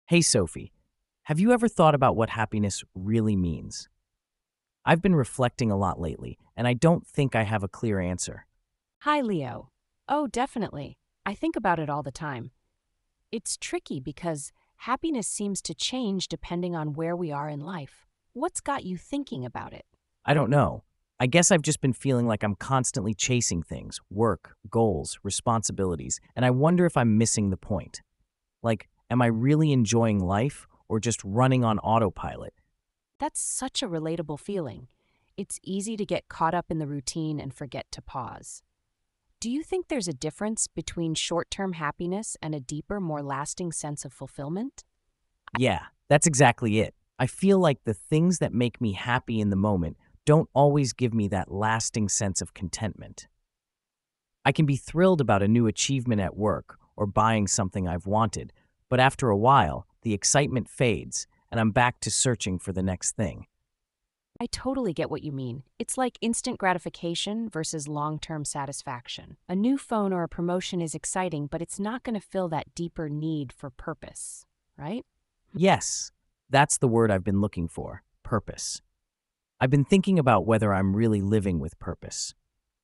Hey, Sophie, have you ever thought about what happiness really means? I've been reflecting a lot lately, and I don't think I have a clear answer. Hi, Leo. Oh, definitely. I think about it all the time. It's tricky because happiness seems to change depending on where we are in life. What's got you thinking about it? I don't know. I guess I've just been feeling like I'm constantly chasing things work, goals, responsibilities, and I wonder if I'm missing the point. Like, am I really enjoying life or just running on autopilot? That's such a relatable feeling. It's easy to get caught up in the routine and forget to pause. Do you think there's a difference between short term happiness and a deeper, more lasting sense of fulfillment? Yeah, that's exactly it. I feel like the things that make me happy in the moment don't always give me that lasting sense of contentment. I can be thrilled about a new achievement at work or buying something I've wanted, but after a while, the excitement fades and I'm back to searching for the next thing. I totally get what you mean. It's like instant gratification versus long term satisfaction. A new phone or a promotion is exciting, but it's not going to fill that deeper need for purpose, right? Yes, that's the word I've been looking for, purpose. I've been thinking about whether I'm really living with purpose.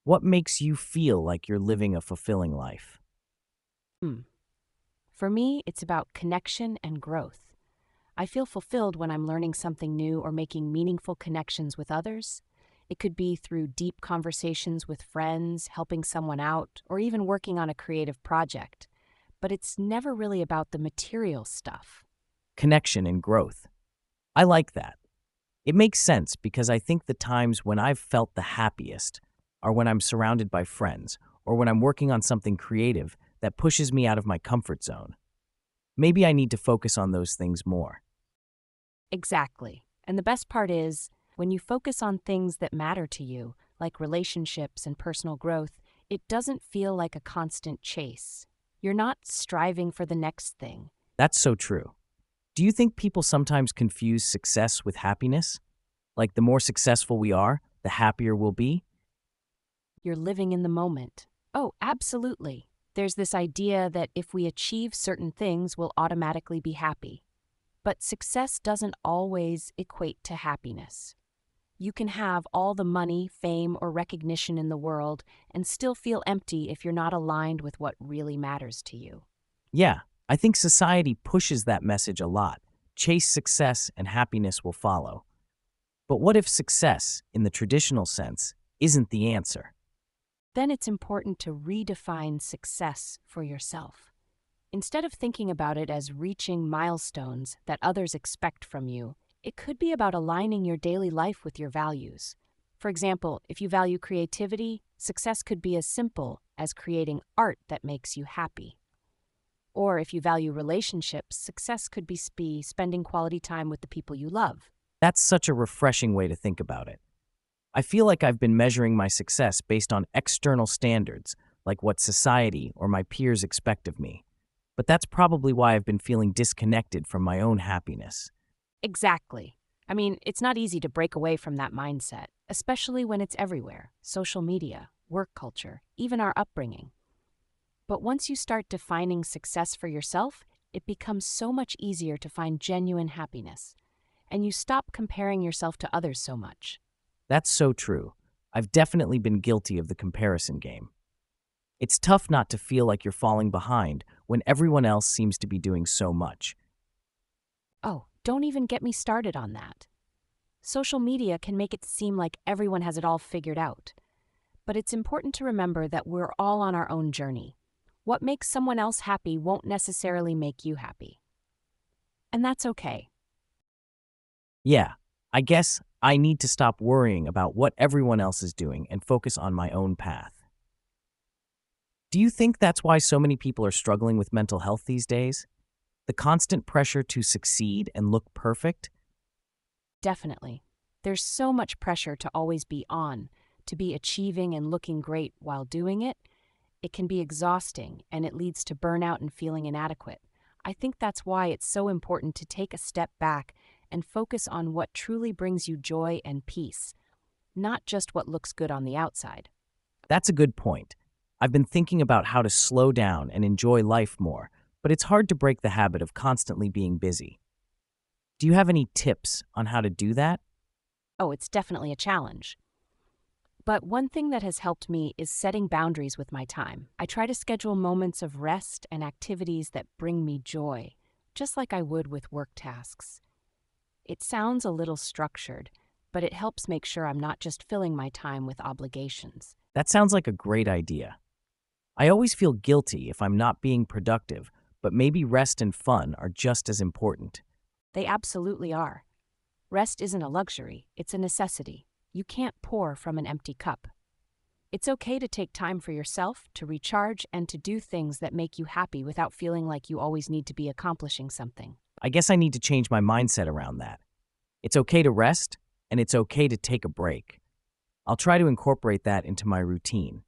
What makes you feel like you're living a fulfilling life? Hmm. For me, it's about connection and growth. I feel fulfilled when I'm learning something new or making meaningful connections with others. It could be through deep conversations with friends, helping someone out, or even working on a creative project. But it's never really about the material stuff. Connection and growth. I like that. It makes sense because I think the times when I've felt the happiest are when I'm surrounded by friends or when I'm working on something creative that pushes me out of my comfort zone. Maybe I need to focus on those things more. Exactly. And the best part is, when you focus on things that matter to you, like relationships and personal growth, it doesn't feel like a constant chase. You're not striving for the next thing. That's so true. Do you think people sometimes confuse success with happiness? Like the more successful we are, the happier we'll be? You're living in the moment. Oh, absolutely. There's this idea that if we achieve certain things, we'll automatically be happy. But success doesn't always equate to happiness. You can have all the money, fame, or recognition in the world and still feel empty if you're not aligned with what really matters to you. Yeah, I think society pushes that message a lot. Chase success and happiness will follow. But what if success, in the traditional sense, isn't the answer? Then it's important to redefine success for yourself. Instead of thinking about it as reaching milestones that others expect from you, it could be about aligning your daily life with your values. For example, if you value creativity, success could be as simple as creating art that makes you happy. Or if you value relationships, success could be spending quality time with the people you love. That's such a refreshing way to think about it. I feel like I've been measuring my success based on external standards, like what society or my peers expect of me. But that's probably why I've been feeling disconnected from my own happiness. Exactly. I mean, it's not easy to break away from that mindset, especially when it's everywhere: social media, work culture, even our upbringing. But once you start defining success for yourself, it becomes so much easier to find genuine happiness, and you stop comparing yourself to others so much. That's so true. I've definitely been guilty of the comparison game. It's tough not to feel like you're falling behind when everyone else seems to be doing so much. Oh, don't even get me started on that. Social media can make it seem like everyone has it all figured out. But it's important to remember that we're all on our own journey. What makes someone else happy won't necessarily make you happy. And that's okay. Yeah, I guess I need to stop worrying about what everyone else is doing and focus on my own path. Do you think that's why so many people are struggling with mental health these days? The constant pressure to succeed and look perfect? Definitely. There's so much pressure to always be on, to be achieving and looking great while doing it. It can be exhausting and it leads to burnout and feeling inadequate. I think that's why it's so important to take a step back and focus on what truly brings you joy and peace, not just what looks good on the outside. That's a good point. I've been thinking about how to slow down and enjoy life more, but it's hard to break the habit of constantly being busy. Do you have any tips on how to do that? Oh, it's definitely a challenge. But one thing that has helped me is setting boundaries with my time. I try to schedule moments of rest and activities that bring me joy, just like I would with work tasks. It sounds a little structured, but it helps make sure I'm not just filling my time with obligations. That sounds like a great idea. I always feel guilty if I'm not being productive, but maybe rest and fun are just as important. They absolutely are. Rest isn't a luxury, it's a necessity. You can't pour from an empty cup. It's okay to take time for yourself, to recharge, and to do things that make you happy without feeling like you always need to be accomplishing something. I guess I need to change my mindset around that. It's okay to rest, and it's okay to take a break. I'll try to incorporate that into my routine.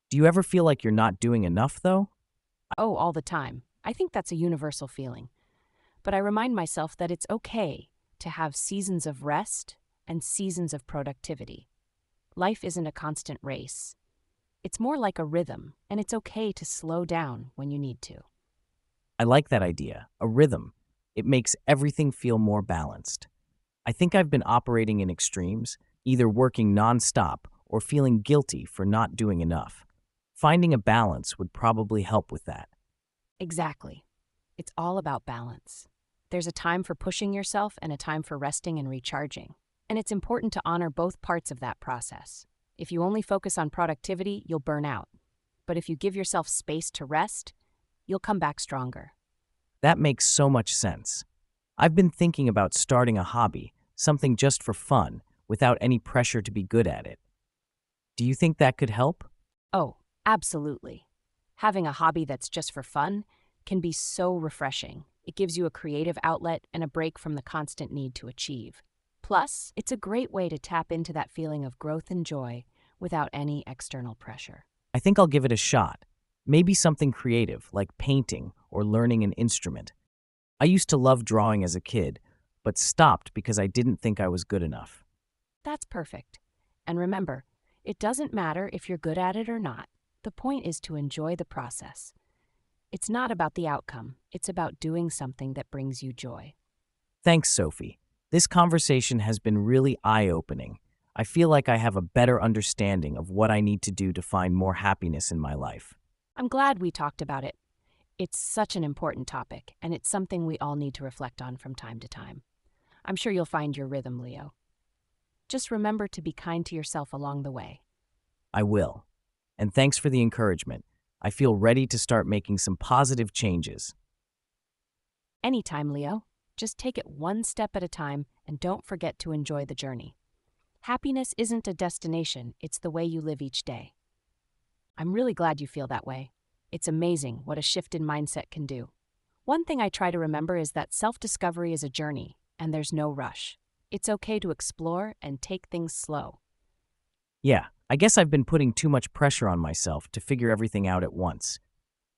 Do you ever feel like you're not doing enough, though? Oh, all the time. I think that's a universal feeling. But I remind myself that it's okay to have seasons of rest and seasons of productivity. Life isn't a constant race. It's more like a rhythm, and it's okay to slow down when you need to. I like that idea, a rhythm. It makes everything feel more balanced. I think I've been operating in extremes, either working nonstop or feeling guilty for not doing enough. Finding a balance would probably help with that. Exactly. It's all about balance. There's a time for pushing yourself and a time for resting and recharging. And it's important to honor both parts of that process. If you only focus on productivity, you'll burn out. But if you give yourself space to rest, you'll come back stronger. That makes so much sense. I've been thinking about starting a hobby, something just for fun, without any pressure to be good at it. Do you think that could help? Oh, absolutely. Having a hobby that's just for fun can be so refreshing. It gives you a creative outlet and a break from the constant need to achieve. Plus, it's a great way to tap into that feeling of growth and joy without any external pressure. I think I'll give it a shot. Maybe something creative, like painting or learning an instrument. I used to love drawing as a kid, but stopped because I didn't think I was good enough. That's perfect. And remember, it doesn't matter if you're good at it or not. The point is to enjoy the process. It's not about the outcome, it's about doing something that brings you joy. Thanks, Sophie. This conversation has been really eye-opening. I feel like I have a better understanding of what I need to do to find more happiness in my life. I'm glad we talked about it. It's such an important topic, and it's something we all need to reflect on from time to time. I'm sure you'll find your rhythm, Leo. Just remember to be kind to yourself along the way. I will. And thanks for the encouragement. I feel ready to start making some positive changes. Anytime, Leo. Just take it one step at a time and don't forget to enjoy the journey. Happiness isn't a destination, it's the way you live each day. I'm really glad you feel that way. It's amazing what a shift in mindset can do. One thing I try to remember is that self-discovery is a journey, and there's no rush. It's okay to explore and take things slow. Yeah, I guess I've been putting too much pressure on myself to figure everything out at once.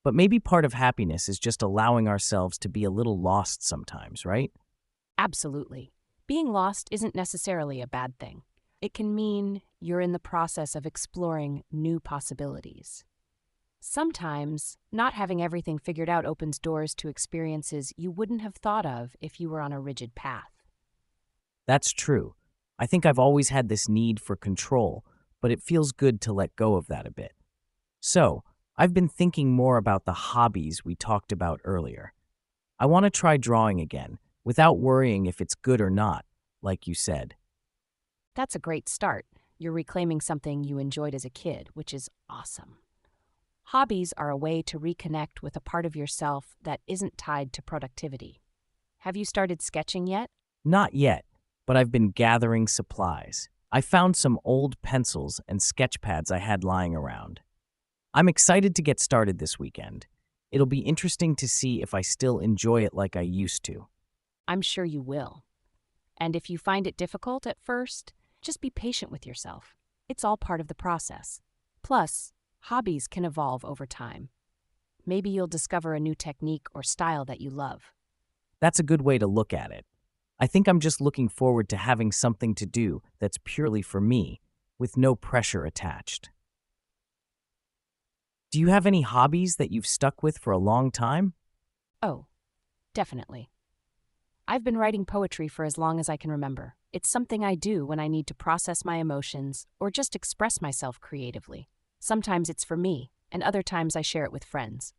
But maybe part of happiness is just allowing ourselves to be a little lost sometimes, right? Absolutely. Being lost isn't necessarily a bad thing. It can mean you're in the process of exploring new possibilities. Sometimes, not having everything figured out opens doors to experiences you wouldn't have thought of if you were on a rigid path. That's true. I think I've always had this need for control, but it feels good to let go of that a bit. So, I've been thinking more about the hobbies we talked about earlier. I want to try drawing again, without worrying if it's good or not, like you said. That's a great start. You're reclaiming something you enjoyed as a kid, which is awesome. Hobbies are a way to reconnect with a part of yourself that isn't tied to productivity. Have you started sketching yet? Not yet, but I've been gathering supplies. I found some old pencils and sketch pads I had lying around. I'm excited to get started this weekend. It'll be interesting to see if I still enjoy it like I used to. I'm sure you will. And if you find it difficult at first, just be patient with yourself. It's all part of the process. Plus, hobbies can evolve over time. Maybe you'll discover a new technique or style that you love. That's a good way to look at it. I think I'm just looking forward to having something to do that's purely for me, with no pressure attached. Do you have any hobbies that you've stuck with for a long time? Oh, definitely. I've been writing poetry for as long as I can remember. It's something I do when I need to process my emotions or just express myself creatively. Sometimes it's for me, and other times I share it with friends.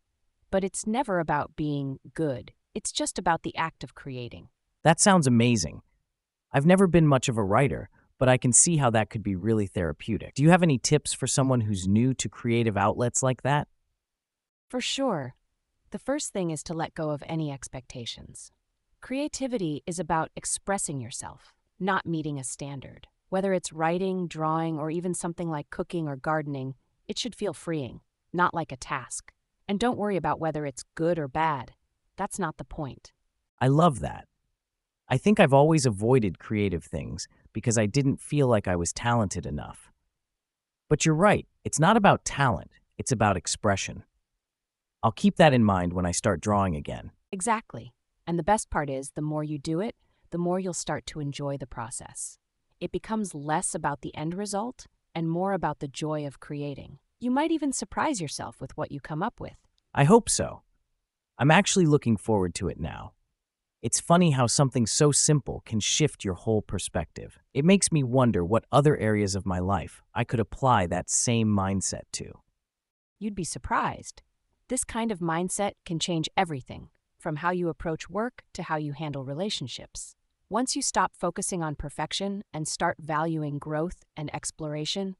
But it's never about being good. It's just about the act of creating. That sounds amazing. I've never been much of a writer, but I can see how that could be really therapeutic. Do you have any tips for someone who's new to creative outlets like that? For sure, the first thing is to let go of any expectations. Creativity is about expressing yourself, not meeting a standard. Whether it's writing, drawing, or even something like cooking or gardening, it should feel freeing, not like a task. And don't worry about whether it's good or bad. That's not the point. I love that. I think I've always avoided creative things because I didn't feel like I was talented enough. But you're right, it's not about talent, it's about expression. I'll keep that in mind when I start drawing again. Exactly. And the best part is, the more you do it, the more you'll start to enjoy the process. It becomes less about the end result and more about the joy of creating. You might even surprise yourself with what you come up with. I hope so. I'm actually looking forward to it now. It's funny how something so simple can shift your whole perspective. It makes me wonder what other areas of my life I could apply that same mindset to. You'd be surprised. This kind of mindset can change everything, from how you approach work to how you handle relationships. Once you stop focusing on perfection and start valuing growth and exploration,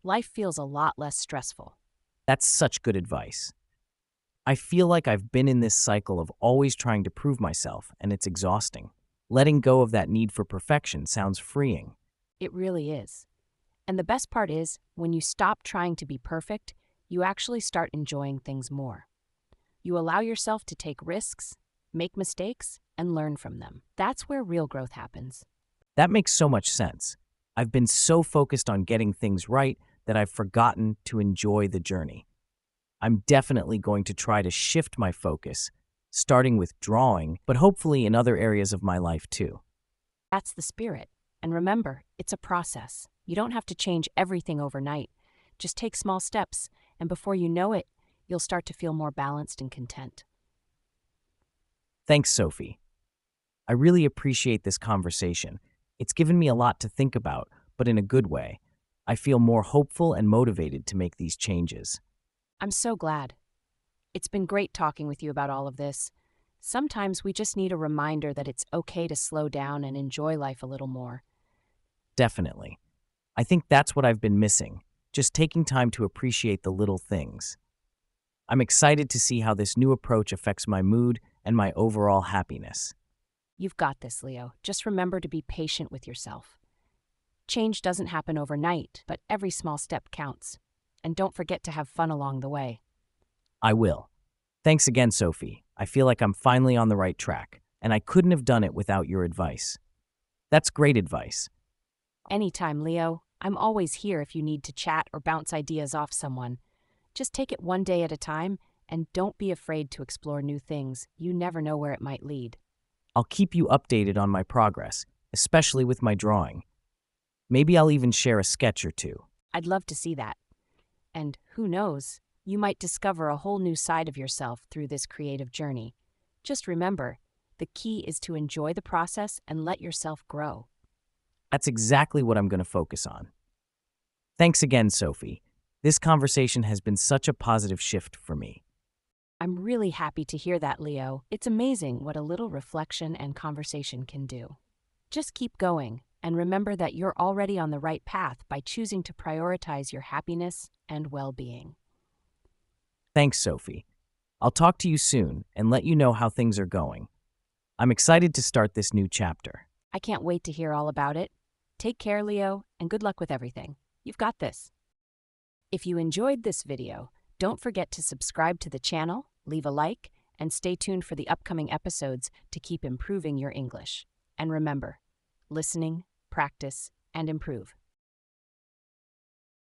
life feels a lot less stressful. That's such good advice. I feel like I've been in this cycle of always trying to prove myself, and it's exhausting. Letting go of that need for perfection sounds freeing. It really is. And the best part is, when you stop trying to be perfect, you actually start enjoying things more. You allow yourself to take risks, make mistakes, and learn from them. That's where real growth happens. That makes so much sense. I've been so focused on getting things right that I've forgotten to enjoy the journey. I'm definitely going to try to shift my focus, starting with drawing, but hopefully in other areas of my life too. That's the spirit. And remember, it's a process. You don't have to change everything overnight. Just take small steps, and before you know it, you'll start to feel more balanced and content. Thanks, Sophie. I really appreciate this conversation. It's given me a lot to think about, but in a good way. I feel more hopeful and motivated to make these changes. I'm so glad. It's been great talking with you about all of this. Sometimes we just need a reminder that it's okay to slow down and enjoy life a little more. Definitely. I think that's what I've been missing, just taking time to appreciate the little things. I'm excited to see how this new approach affects my mood and my overall happiness. You've got this, Leo. Just remember to be patient with yourself. Change doesn't happen overnight, but every small step counts. And don't forget to have fun along the way. I will. Thanks again, Sophie. I feel like I'm finally on the right track, and I couldn't have done it without your advice. That's great advice. Anytime, Leo. I'm always here if you need to chat or bounce ideas off someone. Just take it one day at a time, and don't be afraid to explore new things. You never know where it might lead. I'll keep you updated on my progress, especially with my drawing. Maybe I'll even share a sketch or two. I'd love to see that. And who knows, you might discover a whole new side of yourself through this creative journey. Just remember, the key is to enjoy the process and let yourself grow. That's exactly what I'm going to focus on. Thanks again, Sophie. This conversation has been such a positive shift for me. I'm really happy to hear that, Leo. It's amazing what a little reflection and conversation can do. Just keep going, and remember that you're already on the right path by choosing to prioritize your happiness and well-being. Thanks, Sophie. I'll talk to you soon and let you know how things are going. I'm excited to start this new chapter. I can't wait to hear all about it. Take care, Leo, and good luck with everything. You've got this. If you enjoyed this video, don't forget to subscribe to the channel, leave a like, and stay tuned for the upcoming episodes to keep improving your English. And remember, listening, practice, and improve.